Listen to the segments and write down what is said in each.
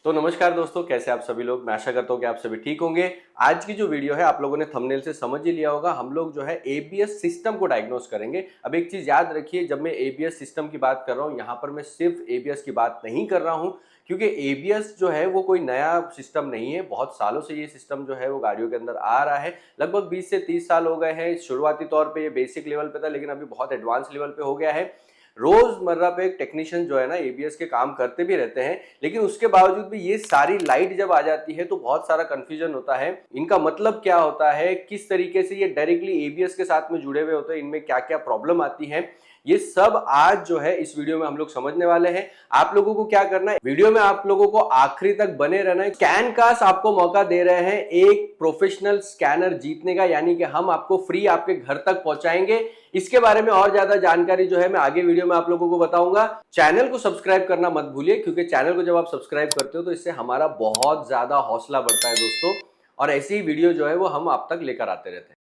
तो नमस्कार दोस्तों, कैसे आप सभी लोग। मैं आशा करता हूँ कि आप सभी ठीक होंगे। आज की जो वीडियो है आप लोगों ने थंबनेल से समझ ही लिया होगा। हम लोग जो है एबीएस सिस्टम को डायग्नोस करेंगे। अब एक चीज याद रखिए, जब मैं एबीएस सिस्टम की बात कर रहा हूँ यहाँ पर मैं सिर्फ एबीएस की बात नहीं कर रहा हूँ, क्योंकि एबीएस जो है वो कोई नया सिस्टम नहीं है। बहुत सालों से ये सिस्टम जो है वो गाड़ियों के अंदर आ रहा है। लगभग 20 से 30 साल हो गए हैं। शुरुआती तौर पर ये बेसिक लेवल पे था, लेकिन अभी बहुत एडवांस लेवल पे हो गया है। रोजमर्रा पे एक टेक्नीशियन जो है ना एबीएस के काम करते भी रहते हैं, लेकिन उसके बावजूद भी ये सारी लाइट जब आ जाती है तो बहुत सारा कंफ्यूजन होता है। इनका मतलब क्या होता है, किस तरीके से ये डायरेक्टली एबीएस के साथ में जुड़े हुए होते हैं, इनमें क्या क्या प्रॉब्लम आती है, ये सब आज जो है इस वीडियो में हम लोग समझने वाले हैं। आप लोगों को क्या करना है, वीडियो में आप लोगों को आखिरी तक बने रहना है। स्कैनकास्ट आपको मौका दे रहे हैं एक प्रोफेशनल स्कैनर जीतने का, यानी कि हम आपको फ्री आपके घर तक पहुंचाएंगे। इसके बारे में और ज्यादा जानकारी जो है मैं आगे वीडियो में आप लोगों को बताऊंगा। चैनल को सब्सक्राइब करना मत भूलिए, क्योंकि चैनल को जब आप सब्सक्राइब करते हो तो इससे हमारा बहुत ज्यादा हौसला बढ़ता है दोस्तों, और ऐसी ही वीडियो जो है वो हम आप तक लेकर आते रहते हैं।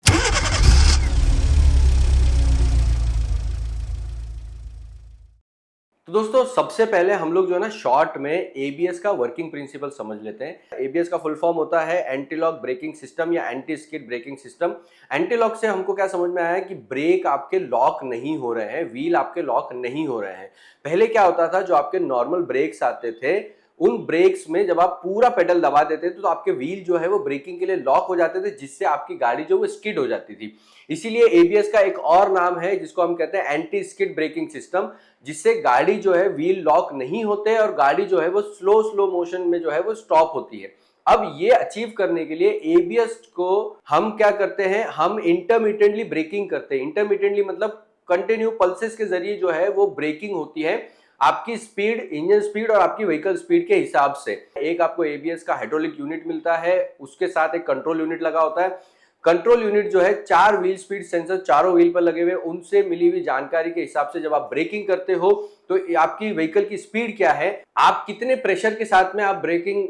तो दोस्तों सबसे पहले हम लोग जो है ना शॉर्ट में एबीएस का वर्किंग प्रिंसिपल समझ लेते हैं। एबीएस का फुल फॉर्म होता है एंटी लॉक ब्रेकिंग सिस्टम या anti skid braking system. Anti lock से हमको क्या समझ में आया है कि ब्रेक आपके लॉक नहीं हो रहे हैं, व्हील आपके लॉक नहीं हो रहे हैं। पहले क्या होता था, जो आपके नॉर्मल ब्रेक्स आते थे उन ब्रेक्स में जब आप पूरा पेडल दबा देते थे तो आपके व्हील जो है वो ब्रेकिंग के लिए लॉक हो जाते थे, जिससे आपकी गाड़ी जो वो स्किड हो जाती थी। इसीलिए एबीएस का एक और नाम है जिसको हम कहते हैं एंटी स्किड ब्रेकिंग सिस्टम, जिससे गाड़ी जो है व्हील लॉक नहीं होते और गाड़ी जो है वो स्लो स्लो मोशन में जो है वो स्टॉप होती है। अब ये अचीव करने के लिए एबीएस को हम क्या करते हैं, हम इंटरमिटेंटली ब्रेकिंग करते हैं। इंटरमिटेंटली मतलब कंटिन्यू पल्सेस के जरिए जो है वो ब्रेकिंग होती है, आपकी स्पीड, इंजन स्पीड और आपकी व्हीकल स्पीड के हिसाब से। एक आपको एबीएस का हाइड्रोलिक यूनिट मिलता है, उसके साथ एक कंट्रोल यूनिट लगा होता है। कंट्रोल यूनिट जो है 4 व्हील स्पीड सेंसर चारों व्हील पर लगे हुए, उनसे मिली हुई जानकारी के हिसाब से जब आप ब्रेकिंग करते हो तो आपकी व्हीकल की स्पीड क्या है, आप कितने प्रेशर के साथ में आप ब्रेकिंग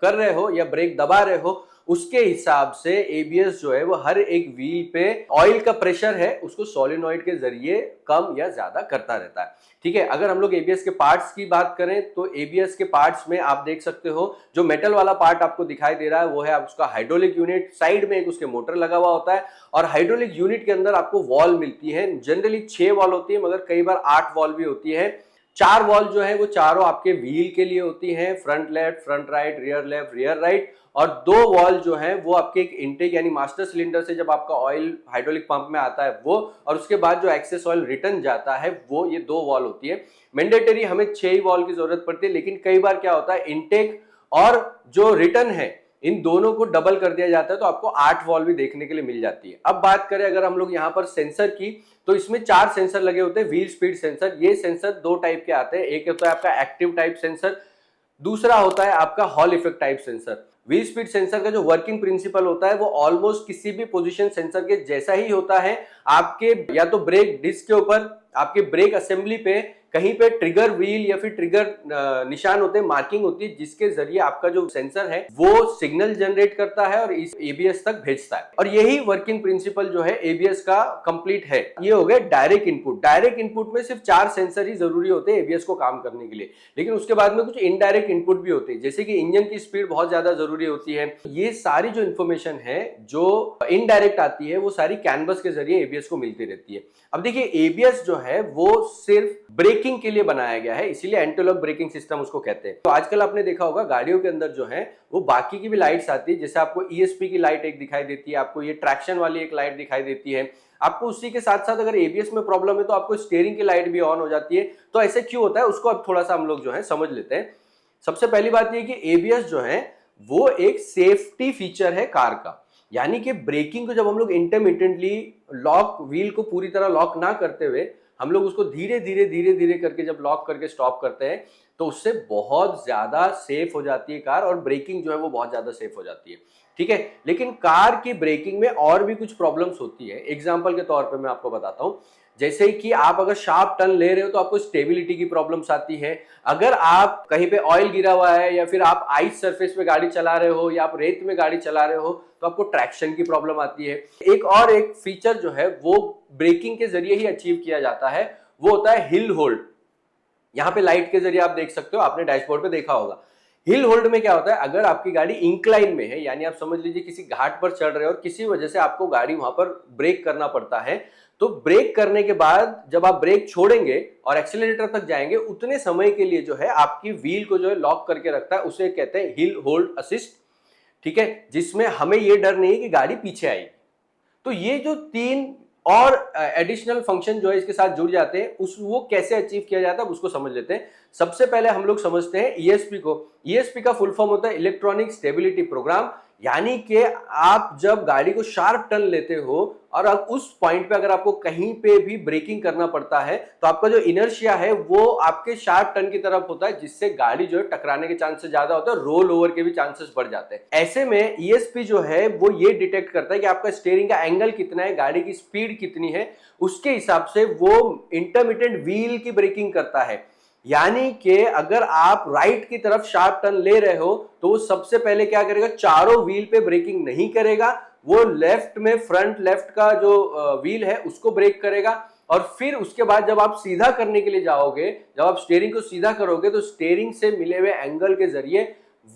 कर रहे हो या ब्रेक दबा रहे हो, उसके हिसाब से एबीएस जो है वो हर एक व्हील पे ऑयल का प्रेशर है उसको सोलेनॉइड के जरिए कम या ज्यादा करता रहता है। ठीक है, अगर हम लोग एबीएस के पार्ट्स की बात करें तो एबीएस के पार्ट्स में आप देख सकते हो जो मेटल वाला पार्ट आपको दिखाई दे रहा है वो है उसका हाइड्रोलिक यूनिट। साइड में एक उसके मोटर लगा हुआ होता है, और हाइड्रोलिक यूनिट के अंदर आपको वॉल मिलती है। जनरली 6 वॉल होती है, मगर कई बार 8 वॉल भी होती है। 4 वॉल जो है वो चारों आपके व्हील के लिए होती हैं, front left, front right, rear right. और 2 वॉल जो है वो आपके एक इनटेक यानी मास्टर सिलेंडर से जब आपका ऑयल हाइड्रोलिक पंप में आता है वो, और उसके बाद जो एक्सेस ऑयल रिटर्न जाता है वो, ये 2 वॉल होती है। मैंडेटरी हमें 6 ही वॉल की जरूरत पड़ती है, लेकिन कई बार क्या होता है इनटेक और जो रिटर्न है इन दोनों को डबल कर दिया जाता है, तो आपको 8 वॉल भी देखने के लिए मिल जाती है। अब बात करें अगर हम लोग यहाँ पर सेंसर की, तो इसमें 4 सेंसर लगे होते हैं। व्हील स्पीड सेंसर, ये सेंसर 2 टाइप के आते हैं। एक होता है आपका एक्टिव टाइप सेंसर, दूसरा होता है आपका hall effect type sensor. Wheel speed sensor का जो वर्किंग प्रिंसिपल होता है वो ऑलमोस्ट किसी भी पोजीशन सेंसर के जैसा ही होता है। आपके या तो ब्रेक डिस्क के ऊपर, आपके ब्रेक असेंबली पे कहीं पे ट्रिगर व्हील या फिर ट्रिगर निशान होते हैं, मार्किंग होती है, जिसके जरिए आपका जो सेंसर है वो सिग्नल जनरेट करता है और इस एबीएस तक भेजता है। और यही वर्किंग प्रिंसिपल जो है एबीएस का कंप्लीट है। ये हो गया डायरेक्ट इनपुट। डायरेक्ट इनपुट में सिर्फ 4 सेंसर ही जरूरी होते हैं एबीएस को काम करने के लिए, लेकिन उसके बाद में कुछ इनडायरेक्ट इनपुट भी होते हैं, जैसे कि इंजन की स्पीड बहुत ज्यादा जरूरी होती है। ये सारी जो इन्फॉर्मेशन है जो इनडायरेक्ट आती है वो सारी कैनवस के जरिए एबीएस को मिलती रहती है। अब देखिए एबीएस जो है वो सिर्फ ब्रेकिंग के लिए बनाया गया है, इसीलिए एंटी लॉक ब्रेकिंग सिस्टम उसको कहते हैं। तो आजकल आपने देखा होगा गाड़ियों के अंदर जो है वो बाकी की भी लाइट्स आती है, जैसे आपको ईएसपी की लाइट एक दिखाई देती है, आपको ये ट्रैक्शन वाली एक लाइट दिखाई देती है। आपको उसी के साथ साथ अगर एबीएस में प्रॉब्लम है तो आपको स्टीयरिंग की लाइट भी ऑन हो जाती है। तो ऐसे क्यों होता है उसको अब थोड़ा सा हम लोग जो है समझ लेते हैं। सबसे पहली बात ये कि एबीएस जो है वो एक सेफ्टी फीचर है कार का, यानी कि ब्रेकिंग को जब हम लोग इंटरमिटेंटली लॉक, व्हील को पूरी तरह लॉक ना करते हुए हम लोग उसको धीरे धीरे करके जब लॉक करके स्टॉप करते हैं तो उससे बहुत ज्यादा सेफ हो जाती है कार, और ब्रेकिंग जो है वो बहुत ज्यादा सेफ हो जाती है। ठीक है, लेकिन कार की ब्रेकिंग में और भी कुछ प्रॉब्लम्स होती है। एग्जांपल के तौर पे मैं आपको बताता हूं, जैसे कि आप अगर शार्प टर्न ले रहे हो तो आपको स्टेबिलिटी की प्रॉब्लम्स आती है। अगर आप कहीं पे ऑयल गिरा हुआ है या फिर आप आइस सरफेस पे गाड़ी चला रहे हो या आप रेत में गाड़ी चला रहे हो तो आपको ट्रैक्शन की प्रॉब्लम आती है। एक फीचर जो है वो ब्रेकिंग के जरिए ही अचीव किया जाता है, वो होता है हिल होल्ड। यहाँ पे लाइट के जरिए आप देख सकते हो, आपने डैशबोर्ड पे देखा होगा। हिल होल्ड में क्या होता है, अगर आपकी गाड़ी इंक्लाइन में है, यानी आप समझ लीजिए किसी घाट पर चढ़ रहे हो और किसी वजह से आपको गाड़ी वहां पर ब्रेक करना पड़ता है, तो ब्रेक करने के बाद जब आप ब्रेक छोड़ेंगे और एक्सीलरेटर तक जाएंगे, उतने समय के लिए जो है आपकी व्हील को जो है लॉक करके रखता है, उसे कहते हैं हिल होल्ड असिस्ट। ठीक है, जिसमें हमें यह डर नहीं है कि गाड़ी पीछे आएगी। तो ये जो तीन और एडिशनल फंक्शन जो है इसके साथ जुड़ जाते हैं, उस वो कैसे अचीव किया जाता है उसको समझ लेते हैं। सबसे पहले हम लोग समझते हैं ईएसपी को। ईएसपी का फुल फॉर्म होता है इलेक्ट्रॉनिक स्टेबिलिटी प्रोग्राम, यानी कि आप जब गाड़ी को शार्प टर्न लेते हो और अब उस पॉइंट पे अगर आपको कहीं पे भी ब्रेकिंग करना पड़ता है, तो आपका जो इनर्शिया है वो आपके शार्प टर्न की तरफ होता है, जिससे गाड़ी जो है टकराने के चांसेस ज्यादा होते हैं, रोल ओवर के भी चांसेस बढ़ जाते हैं। ऐसे में ईएसपी जो है वो ये डिटेक्ट करता है कि आपका स्टीयरिंग का एंगल कितना है, गाड़ी की स्पीड कितनी है, उसके हिसाब से वो इंटरमिटेंट व्हील की ब्रेकिंग करता है। यानी कि अगर आप राइट की तरफ शार्प टर्न ले रहे हो तो वो सबसे पहले क्या करेगा, चारों व्हील पे ब्रेकिंग नहीं करेगा, वो लेफ्ट में फ्रंट लेफ्ट का जो व्हील है उसको ब्रेक करेगा, और फिर उसके बाद जब आप सीधा करने के लिए जाओगे, जब आप स्टीयरिंग को सीधा करोगे तो स्टीयरिंग से मिले हुए एंगल के जरिए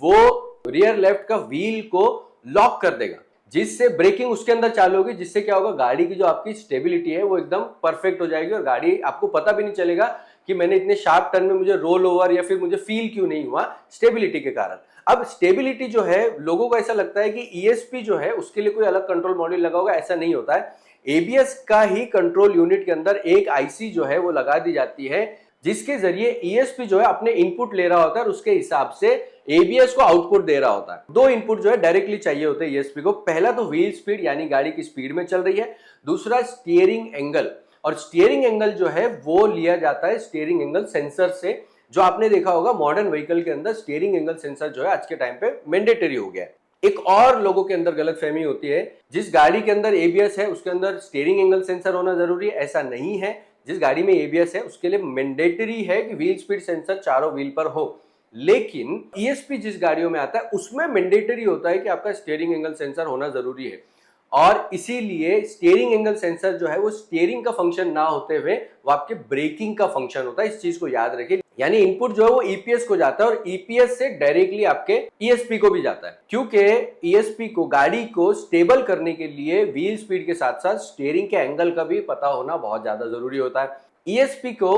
वो रियर लेफ्ट का व्हील को लॉक कर देगा, जिससे ब्रेकिंग उसके अंदर चालू होगी, जिससे क्या होगा, गाड़ी की जो आपकी स्टेबिलिटी है वो एकदम परफेक्ट हो जाएगी और गाड़ी आपको पता भी नहीं चलेगा कि मैंने इतने शार्प टर्न में मुझे रोल ओवर या फिर मुझे फील क्यों नहीं हुआ, स्टेबिलिटी के कारण। अब स्टेबिलिटी जो है, लोगों को ऐसा लगता है कि ईएसपी जो है उसके लिए कोई अलग कंट्रोल मॉड्यूल लगा होगा, ऐसा नहीं होता है। एबीएस का ही कंट्रोल यूनिट के अंदर एक आईसी जो है वो लगा दी जाती है, जिसके जरिए ईएसपी जो है अपने इनपुट ले रहा होता है और उसके हिसाब से एबीएस को आउटपुट दे रहा होता है। दो इनपुट जो है डायरेक्टली चाहिए होते हैं ईएसपी को। पहला तो व्हील स्पीड, यानी गाड़ी की स्पीड में चल रही है, दूसरा स्टीयरिंग एंगल, और स्टीयरिंग एंगल जो है वो लिया जाता है स्टीयरिंग एंगल सेंसर से, जो आपने देखा होगा मॉडर्न व्हीकल के अंदर स्टीयरिंग एंगल सेंसर जो है आज के टाइम पे मैंडेटरी हो गया है। एक और लोगों के अंदर गलतफहमी होती है, जिस गाड़ी के अंदर एबीएस है उसके अंदर स्टीयरिंग एंगल सेंसर होना जरूरी है, ऐसा नहीं है। जिस गाड़ी में एबीएस है उसके लिए मैंडेटरी है कि व्हील स्पीड सेंसर चारों व्हील पर हो, लेकिन ईएसपी जिस गाड़ियों में आता है उसमें मैंडेटरी होता है कि आपका स्टीयरिंग एंगल सेंसर होना जरूरी है। और इसीलिए स्टीयरिंग एंगल सेंसर जो है वो स्टीयरिंग का फंक्शन ना होते हुए वो आपके ब्रेकिंग का फंक्शन होता है, इस चीज को याद रखिए। यानी इनपुट जो है वो ईपीएस को जाता है और ईपीएस से डायरेक्टली आपके ईएसपी को भी जाता है, क्योंकि ईएसपी को गाड़ी को स्टेबल करने के लिए व्हील स्पीड के साथ साथ स्टीयरिंग के एंगल का भी पता होना बहुत ज्यादा जरूरी होता है। ईएसपी को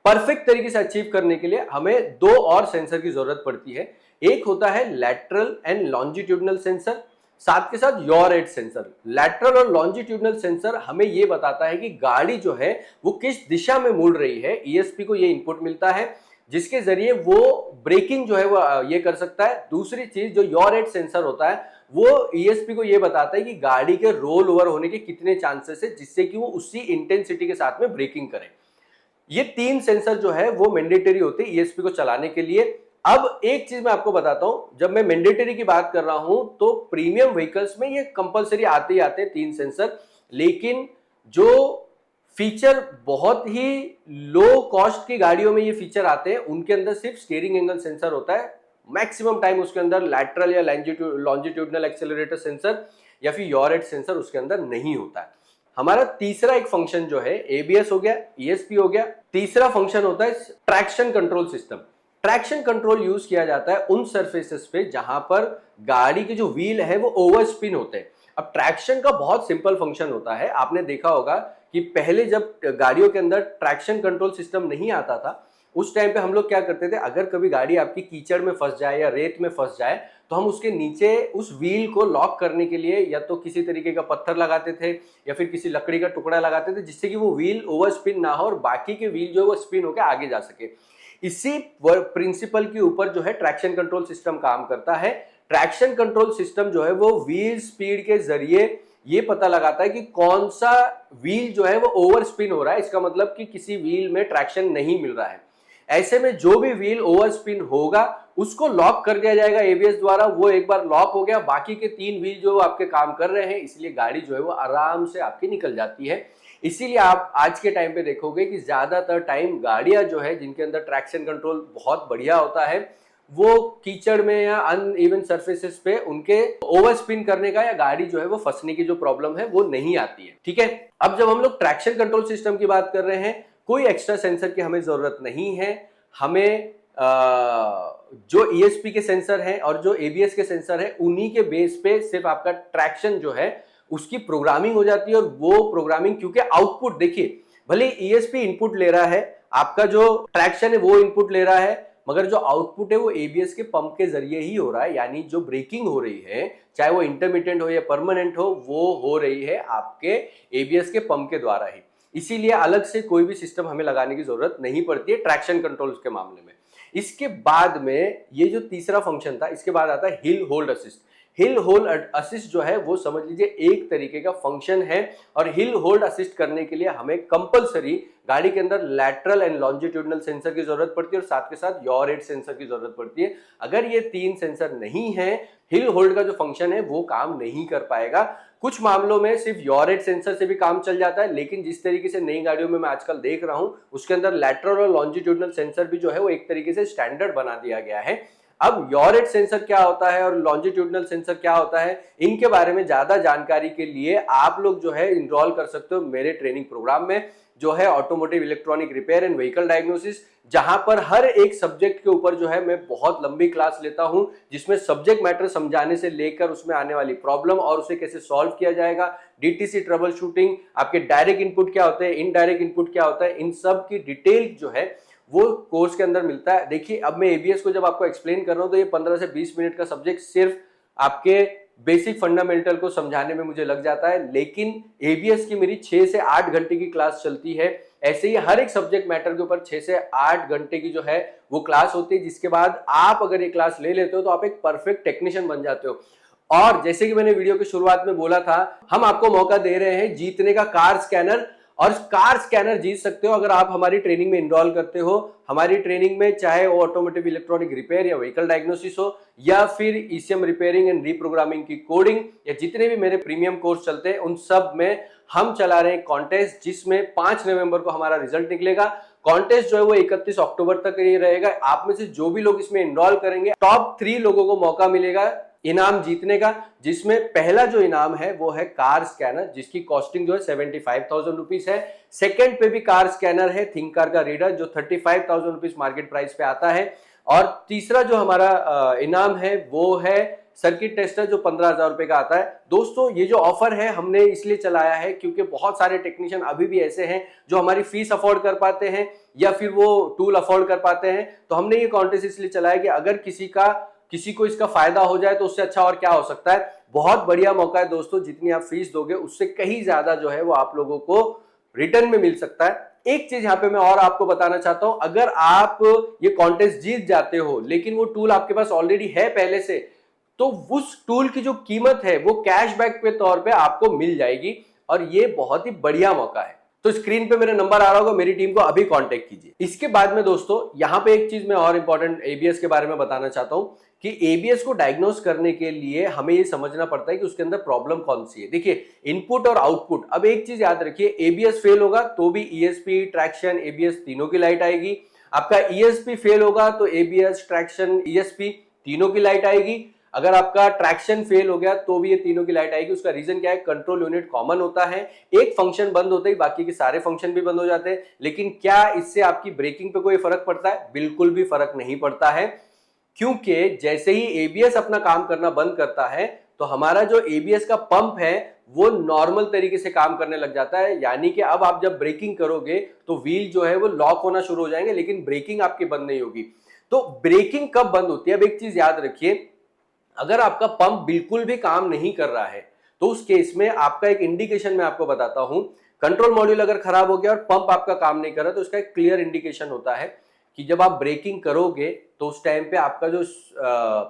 परफेक्ट तरीके से अचीव करने के लिए हमें दो और सेंसर की जरूरत पड़ती है। एक होता है लैटरल एंड लॉन्जिट्यूडनल सेंसर, साथ के साथ योर एड सेंसर। लैटरल और लॉन्जिट्यूडनल सेंसर हमें यह बताता है कि गाड़ी जो है वो किस दिशा में मुड़ रही है। ईएसपी को ये इनपुट मिलता है जिसके जरिए वो ब्रेकिंग जो है वो ये कर सकता है। दूसरी चीज जो योर एड सेंसर होता है वो ईएसपी को ये बताता है कि गाड़ी के रोल ओवर होने के कितने चांसेस है, जिससे कि वो उसी इंटेंसिटी के साथ में ब्रेकिंग करे। ये तीन सेंसर जो है वो मैंडेटरी होते हैं ईएसपी को चलाने के लिए। अब एक चीज मैं आपको बताता हूं, जब मैं मैंडेटरी की बात कर रहा हूं तो प्रीमियम व्हीकल्स में ये कंपलसरी आते ही आते हैं तीन सेंसर, लेकिन जो फीचर बहुत ही लो कॉस्ट की गाड़ियों में ये फीचर आते हैं उनके अंदर सिर्फ स्टीयरिंग एंगल सेंसर होता है। मैक्सिमम टाइम उसके अंदर लैटरल या लॉन्जिट्यूडनल एक्सेलरेटर सेंसर या फिर योर एड सेंसर उसके अंदर नहीं होता है। हमारा तीसरा एक फंक्शन जो है एबीएस हो गया, ईएसपी हो गया, तीसरा फंक्शन होता है traction control system. Traction control use किया जाता है उन सरफेसेस पे जहां पर गाड़ी के जो व्हील है वो ओवर स्पिन होते हैं। अब ट्रैक्शन का बहुत सिंपल फंक्शन होता है, आपने देखा होगा कि पहले जब गाड़ियों के अंदर ट्रैक्शन कंट्रोल सिस्टम नहीं आता था उस टाइम पे हम लोग क्या करते थे, अगर कभी गाड़ी आपकी कीचड़ में फंस जाए या रेत में फंस जाए तो हम उसके नीचे उस व्हील को लॉक करने के लिए या तो किसी तरीके का पत्थर लगाते थे या फिर किसी लकड़ी का टुकड़ा लगाते थे, जिससे कि वो व्हील ओवर स्पिन ना हो और बाकी के व्हील जो है वो स्पिन होकर आगे जा सके। इसी प्रिंसिपल के ऊपर जो है ट्रैक्शन कंट्रोल सिस्टम काम करता है। ट्रैक्शन कंट्रोल सिस्टम जो है वो व्हील स्पीड के जरिए ये पता लगाता है कि कौन सा व्हील जो है वो ओवर स्पिन हो रहा है, इसका मतलब कि किसी व्हील में ट्रैक्शन नहीं मिल रहा है। ऐसे में जो भी व्हील ओवर स्पिन होगा उसको लॉक कर दिया जाएगा एबीएस द्वारा। वो एक बार लॉक हो गया, बाकी के तीन व्हील जो आपके काम कर रहे हैं, इसलिए गाड़ी जो है वो आराम से आपकी निकल जाती है। इसीलिए आप आज के टाइम पे देखोगे कि ज्यादातर टाइम गाड़ियां जो है जिनके अंदर ट्रैक्शन कंट्रोल बहुत बढ़िया होता है वो कीचड़ में या अनइवन सरफेसेस पे उनके ओवर स्पिन करने का या गाड़ी जो है वो फंसने की जो प्रॉब्लम है वो नहीं आती है। ठीक है, अब जब हम लोग ट्रैक्शन कंट्रोल सिस्टम की बात कर रहे हैं, कोई एक्स्ट्रा सेंसर की हमें जरूरत नहीं है। हमें जो ईएसपी के सेंसर हैं और जो एबीएस के सेंसर है, उन्हीं के बेस पे सिर्फ आपका ट्रैक्शन जो है उसकी प्रोग्रामिंग हो जाती है। और वो प्रोग्रामिंग क्योंकि आउटपुट देखिए, भले ईएसपी इनपुट ले रहा है, आपका जो ट्रैक्शन है वो इनपुट ले रहा है, मगर जो आउटपुट है वो एबीएस के पंप के जरिए ही हो रहा है। यानी जो ब्रेकिंग हो रही है, चाहे वो इंटरमिटेंट हो या परमानेंट हो, वो हो रही है आपके एबीएस के पंप के द्वारा ही। इसीलिए अलग से कोई भी सिस्टम हमें लगाने की जरूरत नहीं पड़ती है ट्रैक्शन कंट्रोल के मामले में। इसके बाद में ये जो तीसरा फंक्शन था, इसके बाद आता है hill hold assist. Hill hold assist जो है वो समझ लीजिए एक तरीके का फंक्शन है। और हिल होल्ड असिस्ट करने के लिए हमें कंपलसरी गाड़ी के अंदर लैटरल एंड लॉन्जिट्यूडनल सेंसर की जरूरत पड़ती है और साथ के साथ यॉ रेट सेंसर की जरूरत पड़ती है। अगर ये तीन सेंसर नहीं है, हिल होल्ड का जो फंक्शन है वो काम नहीं कर पाएगा। कुछ मामलों में सिर्फ यॉ रेट सेंसर से भी काम चल जाता है, लेकिन जिस तरीके से नई गाड़ियों में मैं आजकल देख रहा हूं, उसके अंदर लैटरल और लॉन्जिट्यूडनल सेंसर भी जो है वो एक तरीके से स्टैंडर्ड बना दिया गया है। अब यॉ रेट सेंसर क्या होता है और लॉन्जिट्यूडनल सेंसर क्या होता है, इनके बारे में ज्यादा जानकारी के लिए आप लोग जो है इनरोल कर सकते हो मेरे ट्रेनिंग प्रोग्राम में, जो है automotive electronic repair and vehicle diagnosis, जहां पर हर एक सब्जेक्ट के ऊपर जो है मैं बहुत लंबी क्लास लेता हूं, जिसमें सब्जेक्ट मैटर समझाने से लेकर उसमें आने वाली प्रॉब्लम और उसे कैसे सॉल्व किया जाएगा, डीटीसी ट्रबल शूटिंग, आपके डायरेक्ट इनपुट क्या होते हैं, इनडायरेक्ट इनपुट क्या होता है, इन सब की डिटेल जो है वो कोर्स के अंदर मिलता है। देखिए, अब मैं एबीएस को जब आपको एक्सप्लेन कर रहा हूं तो ये 15 से 20 मिनट का सब्जेक्ट सिर्फ आपके बेसिक फंडामेंटल को समझाने में मुझे लग जाता है, लेकिन एबीएस की मेरी 6 से 8 घंटे की क्लास चलती है। ऐसे ही हर एक सब्जेक्ट मैटर के ऊपर 6 से 8 घंटे की जो है वो क्लास होती है, जिसके बाद आप अगर ये क्लास ले लेते हो तो आप एक परफेक्ट टेक्नीशियन बन जाते हो। और जैसे कि मैंने वीडियो की शुरुआत में बोला था, हम आपको मौका दे रहे हैं जीतने का कार स्कैनर, और कार स्कैनर जीत सकते हो अगर आप हमारी ट्रेनिंग में इनरोल करते हो। हमारी ट्रेनिंग में चाहे वो ऑटोमोटिव इलेक्ट्रॉनिक रिपेयर या व्हीकल डायग्नोसिस हो, या फिर ईसीएम रिपेयरिंग एंड रीप्रोग्रामिंग की कोडिंग, या जितने भी मेरे प्रीमियम कोर्स चलते हैं, उन सब में हम चला रहे हैं कॉन्टेस्ट, जिसमें 5 नवंबर को हमारा रिजल्ट निकलेगा। कॉन्टेस्ट जो है वो 31 अक्टूबर तक ये रहेगा। आप में से जो भी लोग इसमें इनरोल करेंगे, टॉप 3 लोगों को मौका मिलेगा इनाम जीतने का, जिसमें पहला जो इनाम है वो है कार स्कैनर, जिसकी कॉस्टिंग जो है 75,000 रुपीज है। सेकंड पे भी कार स्कैनर है, थिंक कार का रीडर, जो 35,000 रुपीज मार्केट प्राइस पे आता है। और तीसरा जो हमारा इनाम है वो है सर्किट टेस्टर, जो 15,000 रुपए का आता है। दोस्तों, ये जो ऑफर है हमने इसलिए चलाया है क्योंकि बहुत सारे टेक्नीशियन अभी भी ऐसे हैं जो हमारी फीस अफोर्ड कर पाते हैं या फिर वो टूल अफोर्ड कर पाते हैं। तो हमने ये कॉन्टेस्ट इसलिए चलाया कि अगर किसी को इसका फायदा हो जाए तो उससे अच्छा और क्या हो सकता है। बहुत बढ़िया मौका है दोस्तों, जितनी आप फीस दोगे उससे कहीं ज्यादा जो है वो आप लोगों को रिटर्न में मिल सकता है। एक चीज यहाँ पे मैं और आपको बताना चाहता हूं, अगर आप ये कॉन्टेस्ट जीत जाते हो लेकिन वो टूल आपके पास ऑलरेडी है पहले से, तो उस टूल की जो कीमत है वो कैशबैक के तौर पे आपको मिल जाएगी, और ये बहुत ही बढ़िया मौका है। तो स्क्रीन पे मेरा नंबर आ रहा होगा, मेरी टीम को अभी कांटेक्ट कीजिए। इसके बाद में दोस्तों यहाँ पे एक चीज मैं और इंपॉर्टेंट एबीएस के बारे में बताना चाहता हूं कि एबीएस को डायग्नोस करने के लिए हमें ये समझना पड़ता है कि उसके अंदर प्रॉब्लम कौन सी है। देखिए, इनपुट और आउटपुट। अब एक चीज याद रखिए, एबीएस फेल होगा तो भी ईएसपी, ट्रैक्शन, एबीएस तीनों की लाइट आएगी। आपका ईएसपी फेल होगा तो एबीएस, ट्रैक्शन, ईएसपी तीनों की लाइट आएगी। अगर आपका ट्रैक्शन फेल हो गया तो भी ये तीनों की लाइट आएगी। उसका रीजन क्या है? कंट्रोल यूनिट कॉमन होता है, एक फंक्शन बंद होते ही बाकी के सारे फंक्शन भी बंद हो जाते हैं। लेकिन क्या इससे आपकी ब्रेकिंग पे कोई फर्क पड़ता है? बिल्कुल भी फर्क नहीं पड़ता है, क्योंकि जैसे ही एबीएस अपना काम करना बंद करता है तो हमारा जो एबीएस का पंप है वो नॉर्मल तरीके से काम करने लग जाता है। यानी कि अब आप जब ब्रेकिंग करोगे तो व्हील जो है वो लॉक होना शुरू हो जाएंगे, लेकिन ब्रेकिंग आपकी बंद नहीं होगी। तो ब्रेकिंग कब बंद होती है? अब एक चीज याद रखिए, अगर आपका पंप बिल्कुल भी काम नहीं कर रहा है तो उस केस में आपका एक इंडिकेशन मैं आपको बताता हूं। कंट्रोल मॉड्यूल अगर खराब हो गया और पंप आपका काम नहीं कर रहा तो उसका एक क्लियर इंडिकेशन होता है कि जब आप ब्रेकिंग करोगे तो उस टाइम पे आपका जो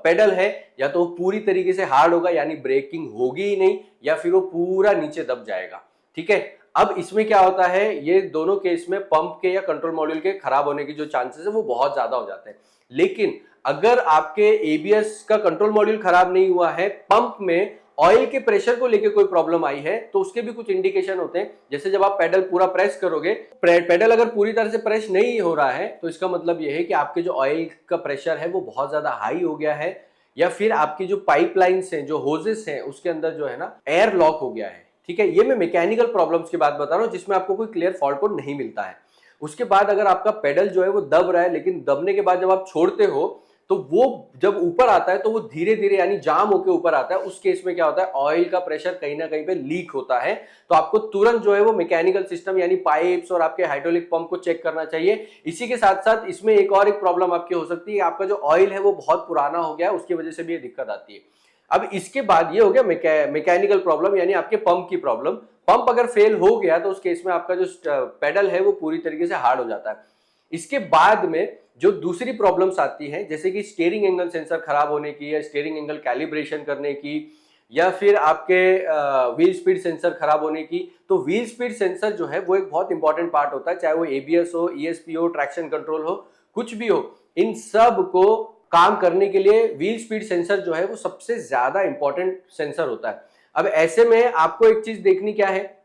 पेडल है या तो पूरी तरीके से हार्ड होगा, यानी ब्रेकिंग होगी ही नहीं, या फिर वो पूरा नीचे दब जाएगा। ठीक है, अब इसमें क्या होता है, ये दोनों केस में पंप के या कंट्रोल मॉड्यूल के खराब होने की जो चांसेस है वो बहुत ज्यादा हो जाते हैं। लेकिन अगर आपके एबीएस का कंट्रोल मॉड्यूल खराब नहीं हुआ है, पंप में ऑयल के प्रेशर को लेके कोई प्रॉब्लम आई है, तो उसके भी कुछ इंडिकेशन होते हैं। जैसे जब आप पेडल पूरा प्रेस करोगे, पेडल अगर पूरी तरह से प्रेस नहीं हो रहा है तो इसका मतलब यह है कि आपके जो ऑयल का प्रेशर है वो बहुत ज्यादा हाई हो गया है, या फिर आपकी जो पाइपलाइंस हैं, जो होजेस हैं, उसके अंदर जो है ना एयर लॉक हो गया है। ठीक है, ये मैं मैकेनिकल प्रॉब्लम्स की बात बता रहा हूँ जिसमें आपको कोई क्लियर फॉल्ट कोड नहीं मिलता है। उसके बाद अगर आपका पेडल जो है वो दब रहा है, लेकिन दबने के बाद जब आप छोड़ते हो तो वो जब ऊपर आता है तो वो धीरे धीरे यानी जाम होकर ऊपर आता है। उस केस में क्या होता है, ऑयल का प्रेशर कहीं ना कहीं पे लीक होता है। तो आपको तुरंत जो है वो मैकेनिकल सिस्टम यानी पाइप्स और आपके हाइड्रोलिक पंप को चेक करना चाहिए। इसी के साथ साथ इसमें एक और एक प्रॉब्लम आपकी हो सकती है, आपका जो ऑयल है वो बहुत पुराना हो गया है, उसकी वजह से भी ये दिक्कत आती है। अब इसके बाद ये हो गया मैकेनिकल प्रॉब्लम यानी आपके पंप की प्रॉब्लम। पंप अगर फेल हो गया तो उस केस में आपका जो पेडल है वो पूरी तरीके से हार्ड हो जाता है। इसके बाद में जो दूसरी प्रॉब्लम्स आती हैं, जैसे कि स्टीयरिंग एंगल सेंसर खराब होने की या स्टीयरिंग एंगल कैलिब्रेशन करने की, या फिर आपके व्हील स्पीड सेंसर खराब होने की। तो व्हील स्पीड सेंसर जो है वो एक बहुत इंपॉर्टेंट पार्ट होता है, चाहे वो एबीएस हो, ईएसपी हो, ट्रैक्शन कंट्रोल हो, कुछ भी हो, इन सब को काम करने के लिए व्हील स्पीड सेंसर जो है वो सबसे ज्यादा इंपॉर्टेंट सेंसर होता है। अब ऐसे में आपको एक चीज देखनी क्या है,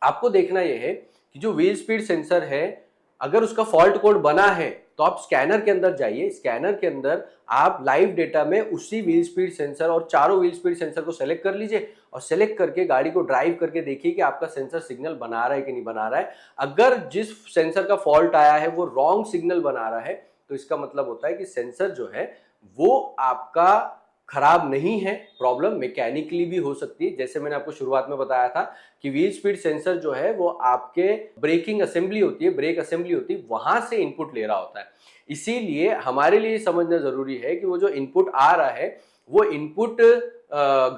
आपको देखना यह है कि जो व्हील स्पीड सेंसर है अगर उसका फॉल्ट कोड बना है तो आप स्कैनर के अंदर जाइए, स्कैनर के अंदर आप लाइव डेटा में उसी व्हील स्पीड सेंसर और चारों व्हील स्पीड सेंसर को सेलेक्ट कर लीजिए और सेलेक्ट करके गाड़ी को ड्राइव करके देखिए कि आपका सेंसर सिग्नल बना रहा है कि नहीं बना रहा है। अगर जिस सेंसर का फॉल्ट आया है वो रॉन्ग सिग्नल बना रहा है तो इसका मतलब होता है कि सेंसर जो है वो आपका खराब नहीं है, प्रॉब्लम मैकेनिकली भी हो सकती है। जैसे मैंने आपको शुरुआत में बताया था कि व्हील स्पीड सेंसर जो है वो आपके ब्रेकिंग असेंबली होती है, ब्रेक असेंबली होती है, वहां से इनपुट ले रहा होता है। इसीलिए हमारे लिए समझना जरूरी है कि वो जो इनपुट आ रहा है वो इनपुट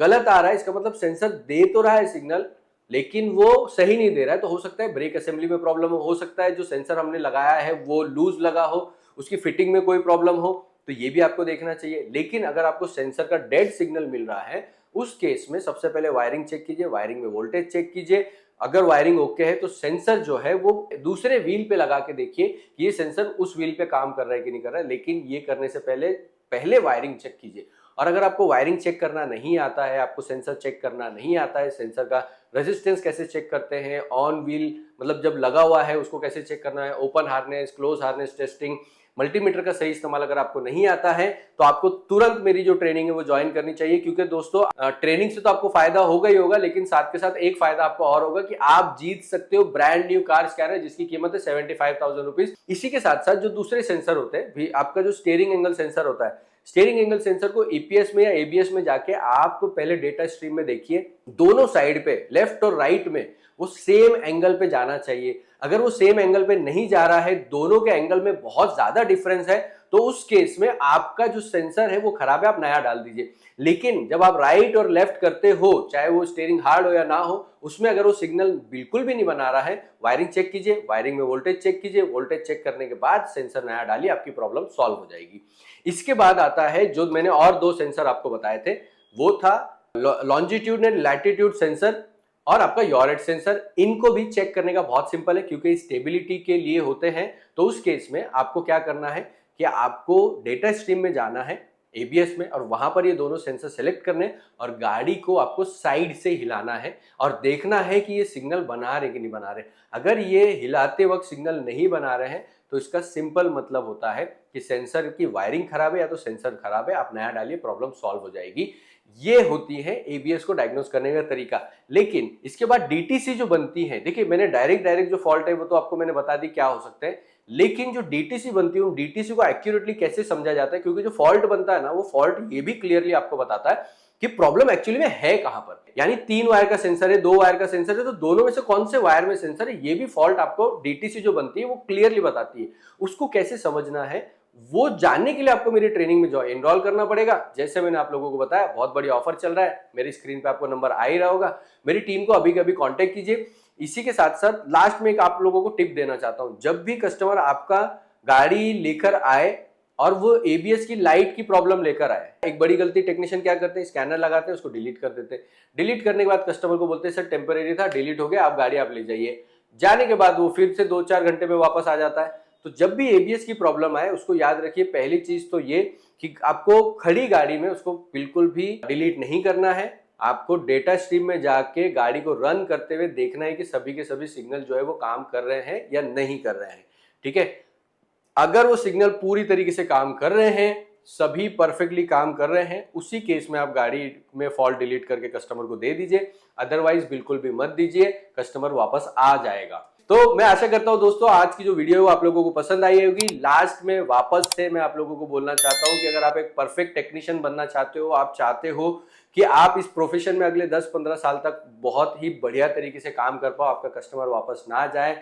गलत आ रहा है, इसका मतलब सेंसर दे तो रहा है सिग्नल लेकिन वो सही नहीं दे रहा है। तो हो सकता है ब्रेक असेंबली में प्रॉब्लम हो सकता है जो सेंसर हमने लगाया है वो लूज लगा हो, उसकी फिटिंग में कोई प्रॉब्लम हो, तो ये भी आपको देखना चाहिए। लेकिन अगर आपको सेंसर का डेड सिग्नल मिल रहा है उस केस में सबसे पहले वायरिंग चेक कीजिए, वायरिंग में वोल्टेज चेक कीजिए। अगर वायरिंग ओके है तो सेंसर जो है वो दूसरे व्हील पे लगा के देखिए कि ये सेंसर उस व्हील पे काम कर रहा है कि नहीं कर रहा है। लेकिन ये करने से पहले पहले वायरिंग चेक कीजिए। और अगर आपको वायरिंग चेक करना नहीं आता है, आपको सेंसर चेक करना नहीं आता है, सेंसर का रेजिस्टेंस कैसे चेक करते हैं, ऑन व्हील मतलब जब लगा हुआ है उसको कैसे चेक करना है, open harness, close harness testing, multimeter का सही इस्तेमाल अगर आपको नहीं आता है तो आपको तुरंत मेरी जो ट्रेनिंग है वो ज्वाइन करनी चाहिए। क्योंकि दोस्तों ट्रेनिंग से तो आपको फायदा होगा ही होगा, लेकिन साथ के साथ एक फायदा आपको और होगा कि आप जीत सकते हो ब्रांड न्यू कार स्कैनर जिसकी कीमत है 75,000 रुपीज। इसी के साथ साथ जो दूसरे सेंसर होते हैं भी, आपका जो स्टीयरिंग एंगल सेंसर होता है, स्टीयरिंग एंगल सेंसर को ईपीएस में या एबीएस में जाके आप पहले डेटा स्ट्रीम में देखिए, दोनों साइड पे लेफ्ट और राइट में वो सेम एंगल पे जाना चाहिए। अगर वो सेम एंगल पे नहीं जा रहा है, दोनों के एंगल में बहुत ज्यादा डिफरेंस है, तो उस केस में आपका जो सेंसर है वो खराब है, आप नया डाल दीजिए। लेकिन जब आप राइट और लेफ्ट करते हो, चाहे वो स्टीयरिंग हार्ड हो या ना हो, उसमें अगर वो सिग्नल बिल्कुल भी नहीं बना रहा है, वायरिंग चेक कीजिए, वायरिंग में वोल्टेज चेक कीजिए, वोल्टेज चेक करने के बाद सेंसर नया डालिए, आपकी प्रॉब्लम सॉल्व हो जाएगी। इसके बाद आता है जो मैंने और दो सेंसर आपको बताए थे, वो था लॉन्जिट्यूड एंड लैटिट्यूड सेंसर और आपका योरेट सेंसर। इनको भी चेक करने का बहुत सिंपल है क्योंकि स्टेबिलिटी के लिए होते हैं। तो उस केस में आपको क्या करना है कि आपको डेटा स्ट्रीम में जाना है एबीएस में और वहां पर ये दोनों सेंसर सेलेक्ट करने और गाड़ी को आपको साइड से हिलाना है और देखना है कि ये सिग्नल बना रहे कि नहीं बना रहे। अगर ये हिलाते वक्त सिग्नल नहीं बना रहे हैं तो इसका सिंपल मतलब होता है कि सेंसर की वायरिंग खराब है या तो सेंसर खराब है, आप नया डालिए, प्रॉब्लम सॉल्व हो जाएगी। ये होती है एबीएस को डायग्नोस करने का तरीका। लेकिन इसके बाद डीटीसी जो बनती है, देखिए मैंने डायरेक्ट जो फॉल्ट है वो तो आपको मैंने बता दी क्या हो सकते हैं, लेकिन जो डीटीसी बनती है, डीटीसी को एक्यूरेटली कैसे समझा जाता है, क्योंकि जो फॉल्ट बनता है ना वो फॉल्ट ये भी क्लियरली आपको बताता है कि प्रॉब्लम एक्चुअली में है कहां पर। यानी 3 वायर का सेंसर है, 2 वायर का सेंसर है, तो दोनों में से कौन से वायर में सेंसर है, ये भी फॉल्ट आपको डीटीसी जो बनती है वो क्लियरली बताती है। उसको कैसे समझना है वो जानने के लिए आपको मेरी ट्रेनिंग में जो एनरोल करना पड़ेगा। जैसे मैंने आप लोगों को बताया, बहुत बड़ी ऑफर चल रहा है, मेरी स्क्रीन पे आपको नंबर आ ही रहा होगा। मेरी टीम को अभी कभी कांटेक्ट कीजिए। इसी के साथ साथ लास्ट में एक आप लोगों को टिप देना चाहता हूं, जब भी कस्टमर आपका गाड़ी लेकर आए और वो एबीएस की लाइट की प्रॉब्लम लेकर आए, एक बड़ी गलती टेक्नीशियन क्या करते हैं, स्कैनर लगाते हैं, उसको डिलीट कर देते हैं। डिलीट करने के बाद कस्टमर को बोलते हैं सर टेम्परेरी था, डिलीट हो गया, आप गाड़ी आप ले जाइए। जाने के बाद वो फिर से 2-4 घंटे में वापस आ जाता है। तो जब भी एबीएस की प्रॉब्लम आए उसको याद रखिए, पहली चीज तो ये कि आपको खड़ी गाड़ी में उसको बिल्कुल भी डिलीट नहीं करना है। आपको डेटा स्ट्रीम में जाके गाड़ी को रन करते हुए देखना है कि सभी के सभी सिग्नल जो है वो काम कर रहे हैं या नहीं कर रहे हैं। ठीक है, अगर वो सिग्नल पूरी तरीके से काम कर रहे हैं, सभी परफेक्टली काम कर रहे हैं, उसी केस में आप गाड़ी में फॉल्ट डिलीट करके कस्टमर को दे दीजिए। अदरवाइज बिल्कुल भी मत दीजिए, कस्टमर वापस आ जाएगा। तो मैं आशा करता हूं दोस्तों आज की जो वीडियो है वो आप लोगों को पसंद आई होगी। लास्ट में वापस से मैं आप लोगों को बोलना चाहता हूं कि अगर आप एक परफेक्ट टेक्नीशियन बनना चाहते हो, आप चाहते हो कि आप इस प्रोफेशन में अगले 10-15 साल तक बहुत ही बढ़िया तरीके से काम कर पाओ, आपका कस्टमर वापस ना जाए,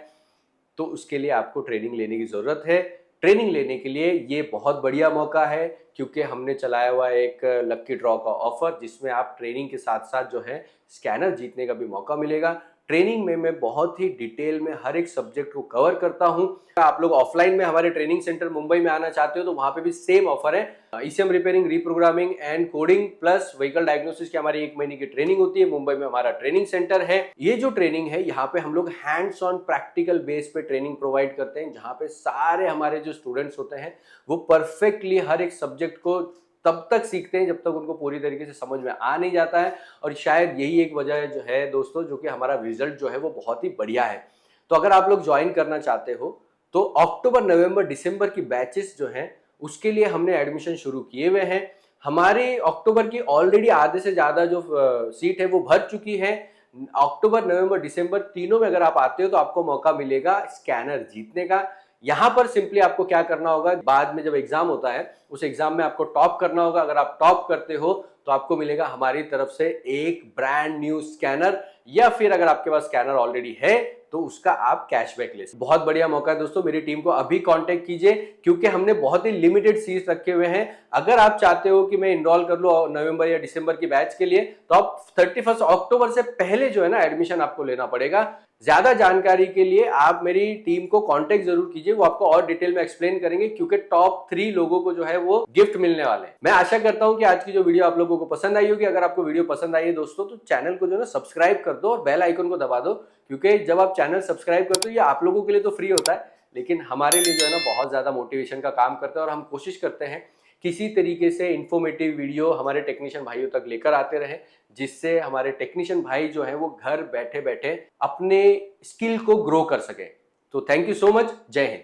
तो उसके लिए आपको ट्रेनिंग लेने की जरूरत है। ट्रेनिंग लेने के लिए ये बहुत बढ़िया मौका है, क्योंकि हमने चलाया हुआ एक लक्की ड्रॉ का ऑफर, जिसमें आप ट्रेनिंग के साथ साथ जो है स्कैनर जीतने का भी मौका मिलेगा। ट्रेनिंग में मैं बहुत ही डिटेल में हर एक सब्जेक्ट को कवर करता हूं। आप लोग ऑफलाइन में हमारे ट्रेनिंग सेंटर मुंबई में आना चाहते हो तो वहां पे भी सेम ऑफर है। ECM repairing, reprogramming and coding plus vehicle diagnosis की हमारी 1 महीने की ट्रेनिंग होती है। मुंबई में हमारा ट्रेनिंग सेंटर है। ये जो ट्रेनिंग है यहाँ पे हम लोग हैंड्स ऑन प्रैक्टिकल बेस पे ट्रेनिंग प्रोवाइड करते हैं, जहां पे सारे हमारे जो स्टूडेंट्स होते हैं वो परफेक्टली हर एक सब्जेक्ट को तब तक सीखते हैं जब तक उनको पूरी तरीके से समझ में आ नहीं जाता है। और शायद यही एक वजह जो है दोस्तों, जो कि हमारा रिजल्ट जो है वो बहुत ही बढ़िया है। तो अगर आप लोग ज्वाइन करना चाहते हो तो अक्टूबर, नवंबर, दिसंबर की बैचेस जो हैं उसके लिए हमने एडमिशन शुरू किए हुए हैं। हमारी अक्टूबर की ऑलरेडी आधे से ज्यादा जो सीट है वो भर चुकी है। अक्टूबर, नवंबर, दिसंबर तीनों में अगर आप आते हो तो आपको मौका मिलेगा स्कैनर जीतने का। यहां पर सिंपली आपको क्या करना होगा, बाद में जब एग्जाम होता है उस एग्जाम में आपको टॉप करना होगा। अगर आप टॉप करते हो तो आपको मिलेगा हमारी तरफ से एक ब्रांड न्यू स्कैनर, या फिर अगर आपके पास स्कैनर ऑलरेडी है तो उसका आप कैशबैक ले सकते। बहुत बढ़िया मौका है दोस्तों, मेरी टीम को अभी कांटेक्ट कीजिए, क्योंकि हमने बहुत ही लिमिटेड सीट्स रखे हुए हैं। अगर आप चाहते हो कि मैं इनरोल कर लूं नवंबर या दिसंबर की बैच के लिए, तो आप 31 अक्टूबर से पहले जो है ना एडमिशन आपको लेना पड़ेगा। ज्यादा जानकारी के लिए आप मेरी टीम को कांटेक्ट जरूर कीजिए, वो आपको और डिटेल में एक्सप्लेन करेंगे, क्योंकि टॉप 3 लोगों को जो है वो गिफ्ट मिलने वाले हैं। मैं आशा करता हूं कि आज की जो वीडियो आप लोगों को पसंद आई होगी। अगर आपको वीडियो पसंद आई है दोस्तों तो चैनल को जो है ना सब्सक्राइब कर दो और बेल आइकन को दबा दो, क्योंकि जब आप चैनल सब्सक्राइब करते हो ये आप लोगों के लिए तो फ्री होता है, लेकिन हमारे लिए जो है ना बहुत ज्यादा मोटिवेशन का काम करता है। और हम कोशिश करते हैं किसी तरीके से इंफॉर्मेटिव वीडियो हमारे टेक्नीशियन भाइयों तक लेकर आते रहे, जिससे हमारे टेक्नीशियन भाई जो है वो घर बैठे बैठे अपने स्किल को ग्रो कर सके। तो थैंक यू सो मच। जय हिंद।